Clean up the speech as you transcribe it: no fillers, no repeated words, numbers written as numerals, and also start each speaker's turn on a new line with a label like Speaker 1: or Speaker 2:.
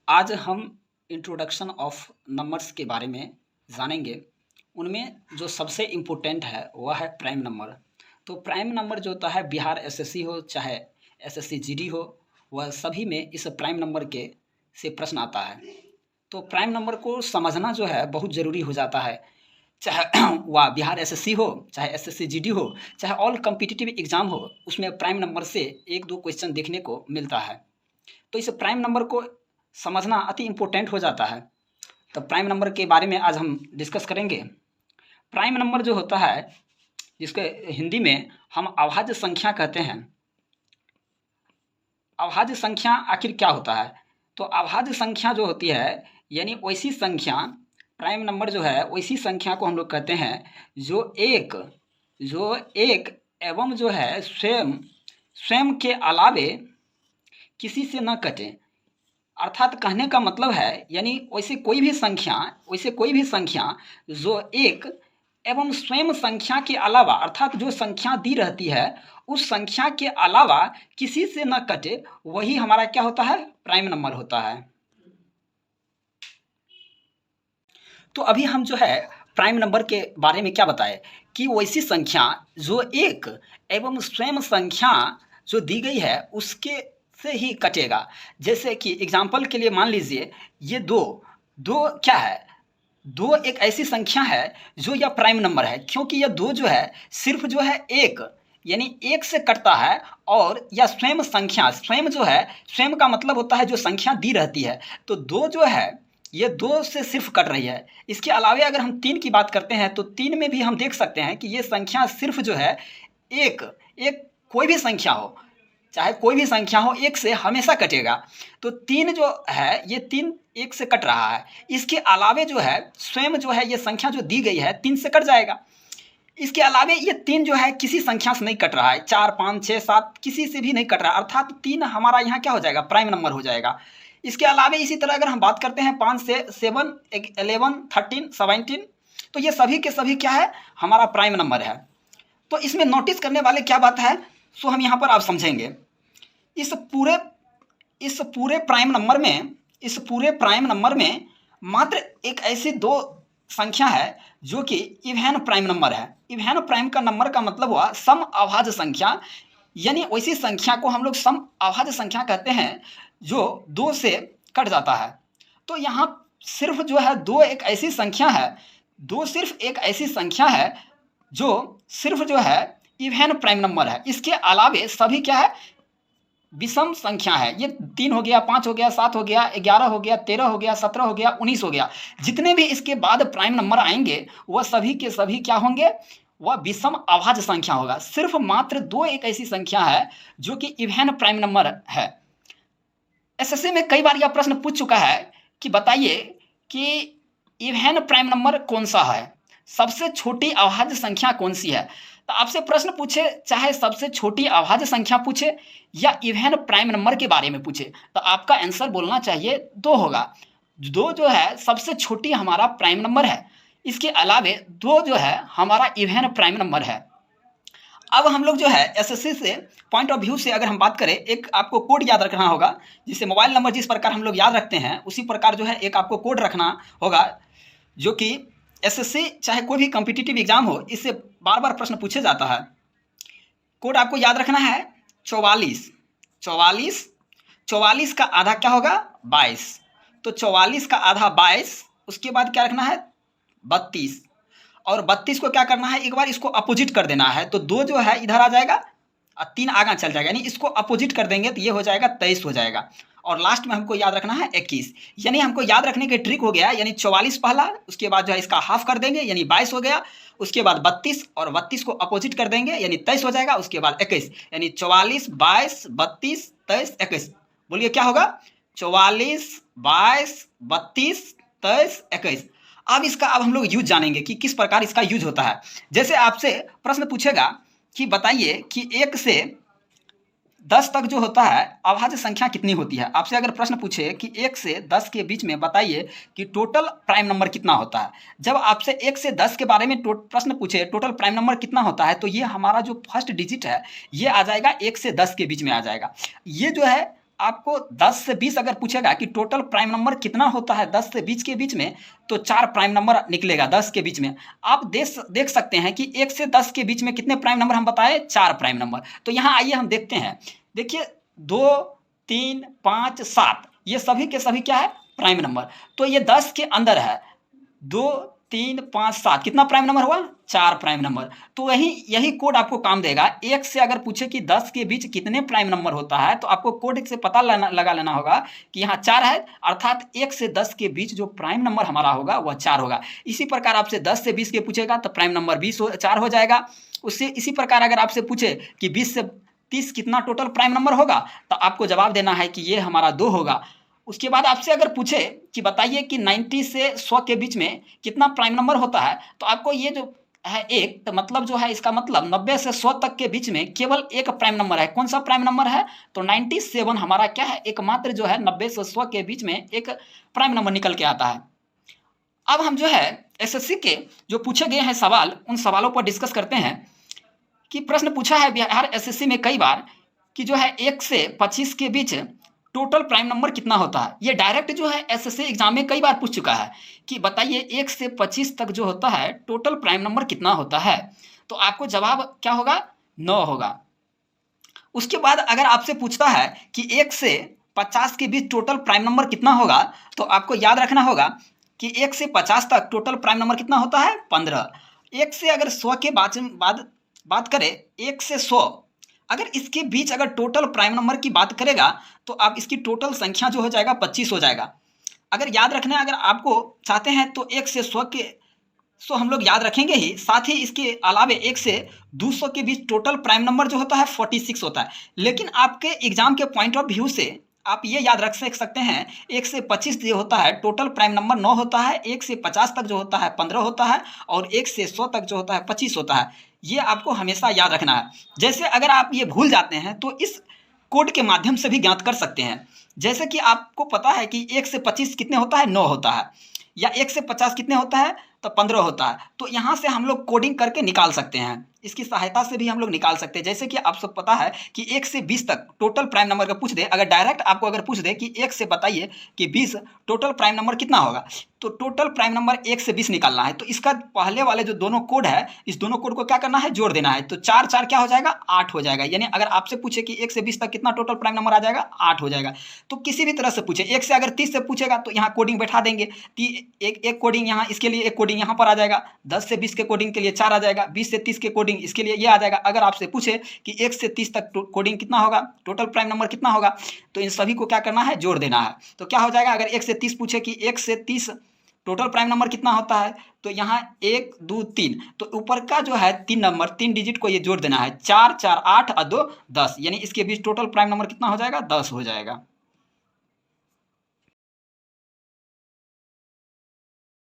Speaker 1: आज हम introduction of numbers के बारे में जानेंगे। उनमें जो सबसे इम्पोर्टेंट है वह है प्राइम नंबर। तो प्राइम नंबर जो होता है, बिहार एसएससी हो चाहे एसएससी जीडी हो, वह सभी में इस प्राइम नंबर के से प्रश्न आता है। तो प्राइम नंबर को समझना जो है बहुत ज़रूरी हो जाता है, चाहे वह बिहार एसएससी हो, चाहे एसएससी जीडी हो, चाहे ऑल कॉम्पिटिटिव एग्ज़ाम हो, उसमें प्राइम नंबर से एक दो क्वेश्चन देखने को मिलता है। तो इस प्राइम नंबर को समझना अति इम्पोर्टेंट हो जाता है। तो प्राइम नंबर के बारे में आज हम डिस्कस करेंगे। प्राइम नंबर जो होता है, जिसके हिंदी में हम अभाज्य संख्या कहते हैं। अभाज्य संख्या आखिर क्या होता है? तो अभाज्य संख्या जो होती है, यानी वैसी संख्या, प्राइम नंबर जो है वैसी संख्या को हम लोग कहते हैं जो एक एवं जो है स्वयं के अलावे किसी से न कटे। अर्थात कहने का मतलब है, यानी वैसे कोई भी संख्या जो एक एवं स्वयं संख्या के अलावा, अर्थात जो संख्या दी रहती है उस संख्या के अलावा किसी से न कटे, वही हमारा क्या होता है? प्राइम नंबर होता है। तो अभी हम जो है प्राइम नंबर के बारे में क्या बताए कि वैसी संख्या जो एक एवं स्वयं संख्या जो दी गई है उसके से ही कटेगा। जैसे कि एग्जाम्पल के लिए मान लीजिए ये दो क्या है? दो एक ऐसी संख्या है जो यह प्राइम नंबर है, क्योंकि यह दो जो है सिर्फ जो है एक, यानी एक से कटता है। और यह स्वयं संख्या, स्वयं जो है, स्वयं का मतलब होता है जो संख्या दी रहती है। तो दो जो है ये दो से सिर्फ कट रही है। इसके अलावे अगर हम तीन की बात करते हैं तो तीन में भी हम देख सकते हैं कि ये संख्या सिर्फ जो है एक कोई भी संख्या हो, चाहे कोई भी संख्या हो, एक से हमेशा कटेगा। तो तीन जो है ये तीन एक से कट रहा है। इसके अलावे जो है स्वयं जो है ये संख्या जो दी गई है तीन से कट जाएगा। इसके अलावे ये तीन जो है किसी संख्या से नहीं कट रहा है, 4, 5, 6, 7 किसी से भी नहीं कट रहा है, अर्थात तीन हमारा यहाँ क्या हो जाएगा? प्राइम नंबर हो जाएगा। इसके अलावे इसी तरह अगर हम बात करते हैं 5 से 7, 11, 13, 17, तो ये सभी के सभी क्या है? हमारा प्राइम नंबर है। तो इसमें नोटिस करने वाले क्या बात है, सो हम यहाँ पर आप समझेंगे। इस पूरे प्राइम नंबर में मात्र एक ऐसी दो संख्या है जो कि इवन प्राइम नंबर है। इवन प्राइम का नंबर का मतलब हुआ सम अभाज्य संख्या, यानी वैसी संख्या को हम लोग सम अभाज्य संख्या कहते हैं जो दो से कट जाता है। तो यहाँ सिर्फ जो है दो एक ऐसी संख्या है, दो सिर्फ एक ऐसी संख्या है जो सिर्फ जो है इवन प्राइम नंबर है। इसके अलावे सभी क्या है? विषम संख्या है। ये 3 हो गया, 5 हो गया, 7 हो गया, 11 हो गया, 13 हो गया, 17 हो गया, 19 हो गया। जितने भी इसके बाद प्राइम नंबर आएंगे वह सभी के सभी क्या होंगे? वह विषम अभाज्य संख्या होगा। सिर्फ मात्र दो एक ऐसी संख्या है जो कि इवन प्राइम नंबर है। एसएससी में कई बार यह प्रश्न पूछ चुका है कि बताइए कि इवन प्राइम नंबर कौन सा है, सबसे छोटी अभाज्य संख्या कौन सी है। तो आपसे प्रश्न पूछे, चाहे सबसे छोटी अभाज्य संख्या पूछे या इवन प्राइम नंबर के बारे में पूछे, तो आपका आंसर बोलना चाहिए दो होगा। दो जो है सबसे छोटी हमारा प्राइम नंबर है, इसके अलावे दो जो है हमारा इवन प्राइम नंबर है। अब हम लोग जो है एसएससी से पॉइंट ऑफ व्यू से अगर हम बात करें, एक आपको कोड याद रखना होगा। जिससे मोबाइल नंबर जिस प्रकार हम लोग याद रखते हैं उसी प्रकार जो है एक आपको कोड रखना होगा, जो कि एसएससी चाहे कोई भी कॉम्पिटिटिव एग्जाम हो इससे बार बार प्रश्न पूछे जाता है। कोड आपको याद रखना है 44। 44 का आधा क्या होगा? 22। तो 44 का आधा 22, उसके बाद क्या रखना है? 32। और 32 को क्या करना है? एक बार इसको अपोजिट कर देना है। तो दो जो है इधर आ जाएगा और 3 आगे चल जाएगा, यानी इसको अपोजिट कर देंगे तो ये हो जाएगा 23 हो जाएगा। और लास्ट में हमको याद रखना है 21। यानी हमको याद रखने के ट्रिक हो गया, यानी 44 पहला, उसके बाद जो है इसका हाफ कर देंगे यानी 22 हो गया, उसके बाद 32 और 32 को अपोजिट कर देंगे यानी 23 हो जाएगा, उसके बाद 21, यानी 44, 22, 32, 23, 21। बोलिए क्या होगा? 44, 22, 32, 23, 21। अब हम लोग यूज जानेंगे कि किस प्रकार इसका यूज होता है। जैसे आपसे प्रश्न पूछेगा कि बताइए कि 1 से 10 तक जो होता है अभाज्य संख्या कितनी होती है। आपसे अगर प्रश्न पूछे कि 1 से 10 के बीच में बताइए कि टोटल प्राइम नंबर कितना होता है, जब आपसे 1 से 10 के बारे में प्रश्न पूछे टोटल प्राइम नंबर कितना होता है, तो ये हमारा जो फर्स्ट डिजिट है ये आ जाएगा 1 से 10 के बीच में आ जाएगा। ये जो है आपको 10 से 20 अगर पूछेगा कि टोटल प्राइम नंबर कितना होता है 10 से 20 के बीच में, तो 4 प्राइम नंबर निकलेगा 10 के बीच में। आप देख सकते हैं कि 1 से 10 के बीच में कितने प्राइम नंबर हम बताए, 4 प्राइम नंबर। तो यहाँ आइए हम देखते हैं। देखिए 2, 3, 5, 7 ये सभी के सभी क्या है, प्राइम नंबर। तो ये 10 के अंदर है। 2, 3, 5, 7 कितना प्राइम नंबर हुआ, 4 प्राइम नंबर। तो यही कोड आपको काम देगा। 1 से अगर पूछे कि 10 के बीच कितने प्राइम नंबर होता है, तो आपको कोड से पता लगा लेना होगा कि यहाँ 4 है, अर्थात 1 से 10 के बीच जो प्राइम नंबर हमारा होगा वह 4 होगा। इसी प्रकार आपसे 10 से 20 के पूछेगा तो प्राइम नंबर 4 हो जाएगा। उससे इसी प्रकार अगर आपसे पूछे कि 20 से 30 कितना टोटल प्राइम नंबर होगा, तो आपको जवाब देना है कि ये हमारा 2 होगा। उसके बाद आपसे अगर पूछे कि बताइए कि 90 से 100 के बीच में कितना प्राइम नंबर होता है, तो आपको ये जो है एक, तो मतलब जो है इसका मतलब 90 से 100 तक के बीच में केवल एक प्राइम नंबर है। कौन सा प्राइम नंबर है, तो 97 हमारा क्या है, एकमात्र जो है 90 से 100 के बीच में एक प्राइम नंबर निकल के आता है। अब हम जो है एसएससी के जो पूछे गए हैं सवाल, उन सवालों पर डिस्कस करते हैं। कि प्रश्न पूछा है बिहार एसएससी में कई बार कि जो है 1 से 25 के बीच टोटल प्राइम नंबर कितना होता है। ये डायरेक्ट जो है एसएससी एग्जाम में कई बार पूछ चुका है कि बताइए 1 से 25 तक जो होता है टोटल प्राइम नंबर कितना होता है। तो आपको जवाब क्या होगा, 9 होगा। उसके बाद अगर आपसे पूछता है कि 1 से 50 के बीच टोटल प्राइम नंबर कितना होगा, तो आपको याद रखना होगा कि 1 से 50 तक टोटल प्राइम नंबर कितना होता है, 15। 1 से अगर 100 के बात करें, 1 से 100 अगर इसके बीच अगर टोटल प्राइम नंबर की बात करेगा, तो आप इसकी टोटल संख्या जो हो जाएगा 25 हो जाएगा। अगर याद रखना, अगर आपको चाहते हैं तो 1 से 100 हम लोग याद रखेंगे ही, साथ ही इसके अलावे 1 से 200 के बीच टोटल प्राइम नंबर जो होता है 46 होता है। लेकिन आपके एग्जाम के पॉइंट ऑफ व्यू से आप ये याद रख सकते हैं 1 से 25 जो होता है टोटल प्राइम नंबर 9 होता है, 1 से 50 तक जो होता है 15 होता है, और 1 से 100 तक जो होता है 25 होता है। ये आपको हमेशा याद रखना है। जैसे अगर आप ये भूल जाते हैं तो इस कोड के माध्यम से भी ज्ञात कर सकते हैं। जैसे कि आपको पता है कि 1 से 25 कितने होता है, 9 होता है, या 1 से 50 कितने होता है, तो 15 होता है। तो यहाँ से हम लोग कोडिंग करके निकाल सकते हैं, इसकी सहायता से भी हम लोग निकाल सकते हैं। जैसे कि आप सब पता है कि 1 से 20 तक टोटल प्राइम नंबर का पूछ दे, अगर डायरेक्ट आपको अगर पूछ दे कि 1 से बताइए कि 20 टोटल प्राइम नंबर कितना होगा, तो टोटल प्राइम नंबर 1 से 20 निकालना है। तो इसका पहले वाले जो दोनों कोड है, इस दोनों कोड को क्या करना है, जोड़ देना है। तो 4 4 क्या हो जाएगा, 8 हो जाएगा। यानी अगर आपसे पूछे कि 1 से 20 तक कितना टोटल प्राइम नंबर आ जाएगा, 8 हो जाएगा। तो किसी भी तरह से पूछे, 1 से अगर 30 से पूछेगा तो यहाँ कोडिंग बैठा देंगे, एक कोडिंग यहाँ, इसके लिए एक कोडिंग यहाँ पर आ जाएगा। 10 से 20 के कोडिंग के लिए 4 आ जाएगा, 20 से 30 के कोडिंग इसके लिए ये आ जाएगा। अगर आपसे पूछे कि 1 से 30 तक कोडिंग कितना होगा, टोटल प्राइम नंबर कितना होगा, तो इन सभी को क्या करना है, जोड़ देना है। तो क्या हो जाएगा, अगर 1 से 30 पूछे कि 1 से 30 टोटल प्राइम नंबर कितना होता है, तो यहाँ 1 2 3, तो ऊपर का जो है 3 नंबर 3 डिजिट को ये जोड़ देना है। 4 4 8 और 2 10, यानी इसके बीच टोटल प्राइम नंबर कितना हो जाएगा, 10 हो जाएगा।